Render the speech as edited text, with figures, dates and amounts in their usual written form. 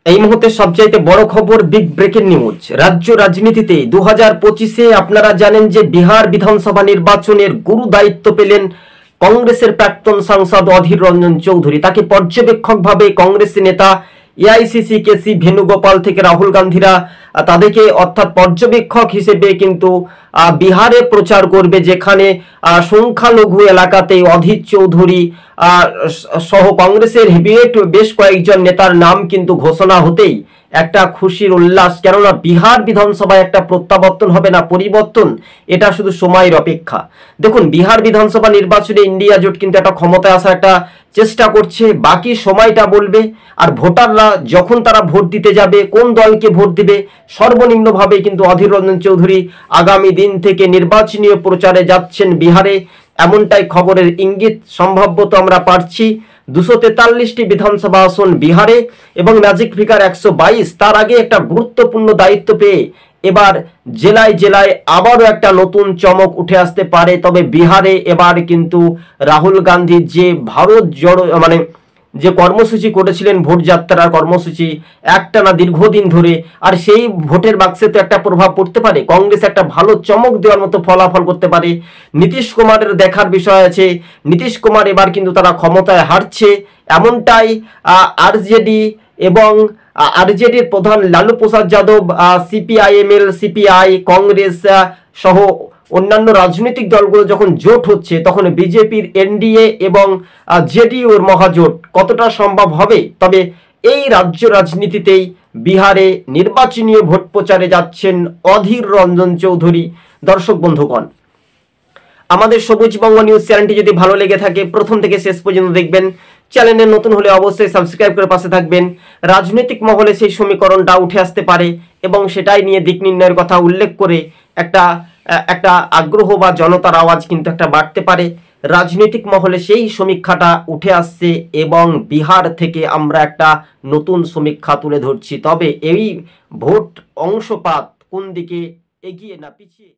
এই মুহূর্তে সবচাইতে বড় খবর, বিগ ব্রেকিং নিউজ। রাজ্য রাজনীতিতে 2025-এ আপনারা জানেন যে বিহার বিধানসভা নির্বাচনের গুরু দায়িত্ব পেলেন কংগ্রেসের প্রাক্তন সাংসদ অধীর রঞ্জন চৌধুরী। তাকে পর্যবেক্ষকভাবে কংগ্রেস নেতা এআইসিসি কেসি ভেনুগোপাল থেকে রাহুল গান্ধীরা তাদেরকে অর্থাৎ পর্যবেক্ষক হিসেবে কিন্তু বিহারে প্রচার করবে, যেখানে সংখ্যালঘু এলাকাতে অধীর চৌধুরী সহ কংগ্রেসের হেভিওয়েট বেশ কয়েকজন নেতার নাম কিন্তু ঘোষণা হতেই একটা খুশির উল্লাস। কেননা বিহার বিধানসভায় একটা প্রত্যাবর্তন হবে না, পরিবর্তন, এটা শুধু সময়ের অপেক্ষা। দেখুন, বিহার বিধানসভা নির্বাচনে ইন্ডিয়া জোট কিন্তু একটা ক্ষমতায় আসার একটা চেষ্টা করছে, বাকি সময়টা বলবে। আর ভোটাররা যখন তারা ভোট দিতে যাবে, কোন দলকে ভোট দিবে, সর্বনিম্নভাবে কিন্তু অধীর রঞ্জন চৌধুরী আগামী দিন থেকে নির্বাচনী প্রচারে যাচ্ছেন বিহারে, এমনটাই খবরের ইঙ্গিত সম্ভবত আমরা পাচ্ছি। 243টি বিধানসভা আসন বিহারে এবং ম্যাজিক ফিগার 122। তার আগে একটা গুরুত্বপূর্ণ দায়িত্ব পেয়ে এবার জেলায় জেলায় আবারও একটা নতুন চমক উঠে আসতে পারে। তবে বিহারে এবার কিন্তু রাহুল গান্ধী যে ভারত জড়ো যে কর্মসূচি করেছিলেন, ভোট যাত্রার কর্মসূচি একটানা দীর্ঘদিন ধরে, আর সেই ভোটের বাক্সে তো একটা প্রভাব পড়তে পারে। কংগ্রেস একটা ভালো চমক দেওয়ার মতো ফলাফল করতে পারে। নীতিশ কুমারের দেখার বিষয় আছে। নীতিশ কুমার এবার কিন্তু তারা ক্ষমতায় হারছে, এমনটাই আরজেডি এবং আরজেডির প্রধান লালু প্রসাদ যাদব, সিপিআইএমএল, সিপিআই, কংগ্রেস সহ অন্যান্য রাজনৈতিক দলগুলো যখন জোট হচ্ছে, তখন বিজেপির এনডিএ এবং জেডিইউর মহাজোট কতটা সম্ভব হবে। তবে এই রাজ্য রাজনীতিতেই বিহারে নির্বাচনী ভোট প্রচারে যাচ্ছেন অধীর রঞ্জন চৌধুরী। দর্শক বন্ধুগণ, আমাদের সবুজবঙ্গ নিউজ চ্যানেলটি যদি ভালো লেগে থাকে প্রথম থেকে শেষ পর্যন্ত দেখবেন। চ্যানেলে নতুন হলে অবশ্যই সাবস্ক্রাইব করে পাশে থাকবেন। রাজনৈতিক মহলে সেই সমীকরণটা উঠে আসতে পারে এবং সেটাই নিয়ে দিক নির্ণয়ের কথা উল্লেখ করে একটা আগ্রহ বা জনতার আওয়াজ কিন্তু একটা বাড়তে পারে। রাজনৈতিক মহলে সেই সমীক্ষাটা উঠে আসছে এবং বিহার থেকে আমরা একটা নতুন সমীক্ষা তুলে ধরছি। তবে এই ভোট অংশপাত কোন দিকে এগিয়ে না পিছিয়ে